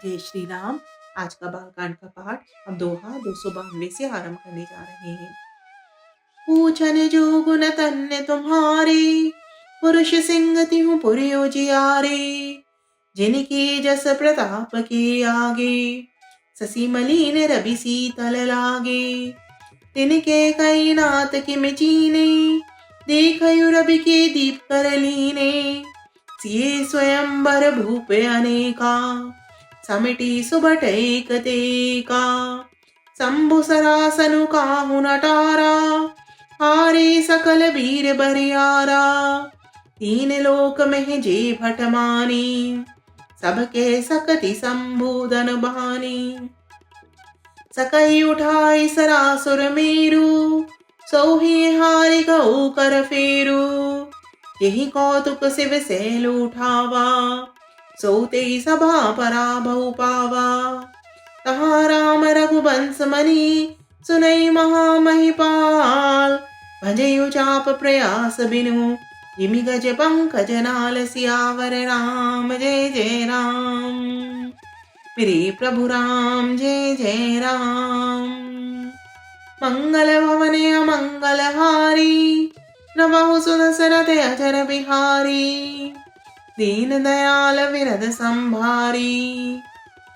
जय श्री राम। आज का बालकांड का पाठ हम दोहा 292 से आरंभ करने जा रहे हैं। पूछन जो गुण तन्ने तुम्हारे, पुरुष सिंह तिहु पुर उजियारे। जिनके जस प्रताप के आगे, ससी मलीन रवि शीतल लागे। तिनके कई नाथ किम चीने, देखयु रवि के दीप कर लीने। सिए स्वयंवर भूप अनेका, समिटी सुबट एक तेका। शंभु सरासनु काहु नटारा, हारे सकल वीर बरियारा। तीन लोक में जे भट मानी, सबके सकति संबोधन बहानी। सकई उठाई सरासुर मेरु, सोही हारि गौ कर फेरु। यही कौतुक शिव सैल उठावा, सोते सभा पराभव पावा। तहाँ राम रघुवंश मनी, सुनई महामहिपाल। भजयु चाप प्रयास बिनु, जिमि गज पंकज नाल। सियावर राम जय जय राम, मेरे प्रभु राम जय जय राम। मंगल भवन अमंगल हारी, नवहु सुदशरथ अजर बिहारी। दीन दयाल विरद संभारी,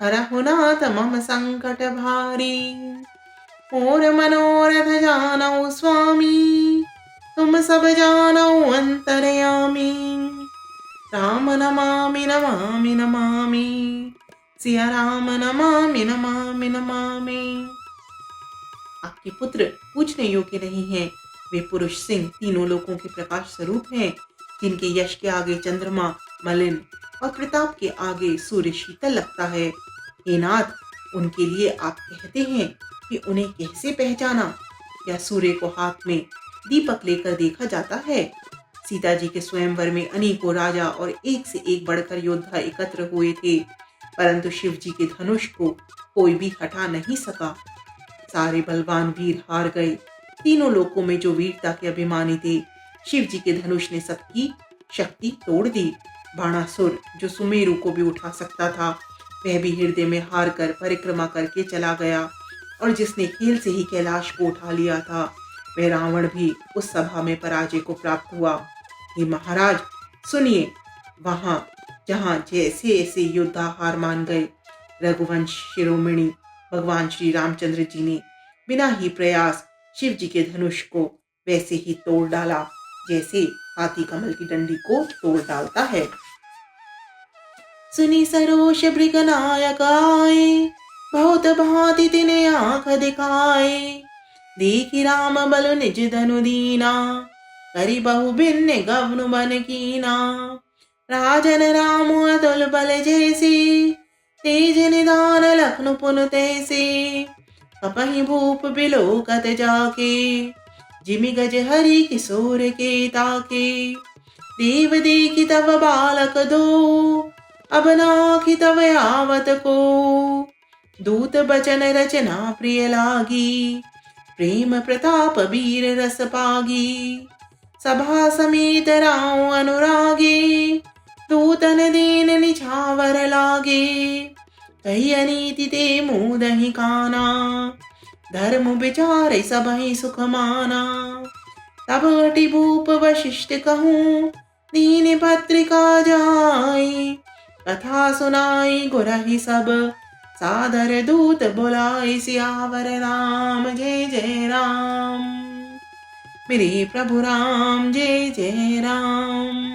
हरहु नाथ मम संकट भारी। मोर मनोरथ जानऊ स्वामी, तुम सब जानऊ अंतर्यामी। राम नमामि नमामि नमामि, सिया राम नमामि नमामि नमामि। आपके पुत्र पूछने योग्य नहीं है। वे पुरुष सिंह तीनों लोकों के प्रकाश स्वरूप हैं, जिनके यश के आगे चंद्रमा मलिन और प्रताप के आगे सूर्य शीतल लगता है। हे नाथ, उनके लिए आप कहते हैं कि उन्हें कैसे पहचाना? क्या सूर्य को हाथ में दीपक लेकर देखा जाता है? सीता जी के स्वयंवर में अनेकों राजा और एक से एक बढ़कर योद्धा एकत्र हुए थे, परंतु शिव जी के धनुष को कोई भी हटा नहीं सका। सारे बलवान वीर हार गए। तीनों लोकों में जो वीरता के अभिमानी थे, शिव जी के धनुष ने सबकी शक्ति तोड़ दी। बाणासुर, जो सुमेरु को भी उठा सकता था, वह भी हृदय में हार कर परिक्रमा करके चला गया। और जिसने खेल से ही कैलाश को उठा लिया था, वह रावण भी उस सभा में पराजय को प्राप्त हुआ। हे महाराज सुनिए, वहां जहां जैसे ऐसे योद्धा हार मान गए, रघुवंश शिरोमणि भगवान श्री रामचंद्र जी ने बिना ही प्रयास शिव जी के धनुष को वैसे ही तोड़ डाला, जैसे हाथी कमल की डंडी को तोड़ डालता है। सुनी सरोष भृगनायक आए, बहुत भांति तिने आंख दिखाए। देखी राम बल निज धनु दीना, करी बहु भिन्न गवनु बन कीना। राजन राम अतुल बल जैसे, तेज निधान लखनु पुन तैसे। कपहि भूप बिलोकत जाके, जिमि गज हरि किशोर के ताके। देव देखी तब बालक दो, अब नाखी तब आवत को। दूत बचन रचना प्रिय लागी, प्रेम प्रताप वीर रस पागी। सभा समेत राव अनुरागे, दूतन दीन निछावर लागे। कही अनीति ते मुदहि काना, धर्म विचार सबहि सुख माना। तब अटि भूप वशिष्ठ कहूँ, दीन पत्रिका जाई। कथा सुनाई गुरहि सब, सादर दूत बुलाई। सियावर राम जय जय राम, मेरे प्रभु राम जय जय राम।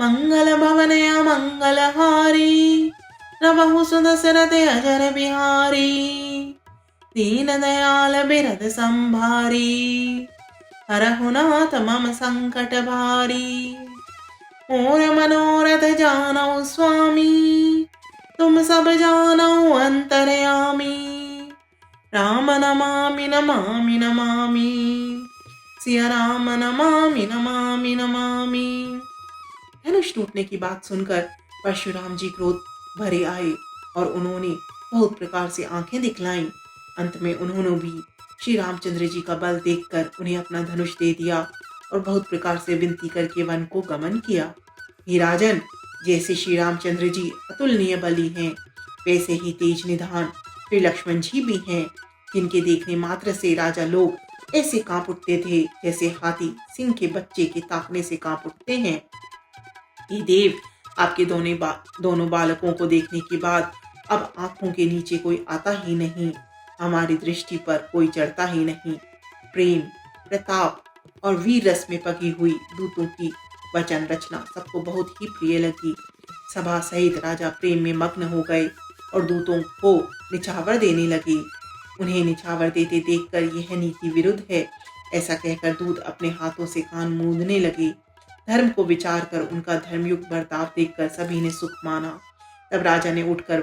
मंगल भवन अमंगल हारी, नवहु सुदशरथ अजर बिहारी। दीन दयाल बिरद संभारी, हरहु नाथ मम संकट भारी। मोर मनोरथ जानऊ स्वामी, तुम सब जानऊ अंतर्यामी। राम नमामि नमामि नमामि, सिया राम नमामि नमामि नमामि। धनुष टूटने की बात सुनकर परशुराम जी क्रोध भरे आए और उन्होंने बहुत प्रकार से आंखें दिखलाईं। अंत में उन्होंने भी श्री रामचंद्र जी का बल देखकर उन्हें अपना धनुष दे दिया और बहुत प्रकार से विनती करके वन को गमन किया। हे राजन, जैसे श्री रामचंद्र जी अतुलनीय बली हैं, वैसे ही तेज निधान श्री लक्ष्मण जी भी हैं, जिनके देखने मात्र से राजा लोग ऐसे कांप उठते थे जैसे हाथी सिंह के बच्चे के ताकने से कांप उठते हैं। हे देव, आपके दोनों बालकों को देखने के बाद अब आंखों के नीचे कोई आता ही नहीं, हमारी दृष्टि पर कोई चढ़ता ही नहीं। प्रेम, प्रताप और वीर रस में पकी हुई दूतों की वचन रचना सबको बहुत ही प्रिय लगी। सभा सहित राजा प्रेम में मग्न हो गए और दूतों को निछावर देने लगे। उन्हें निछावर देते देखकर यह नीति विरुद्ध है, ऐसा कहकर दूत अपने हाथों से कान मूंदने लगे। धर्म को विचार कर उनका धर्मयुक्त बर्ताव देखकर सभी ने सुख माना। तब राजा ने उठकर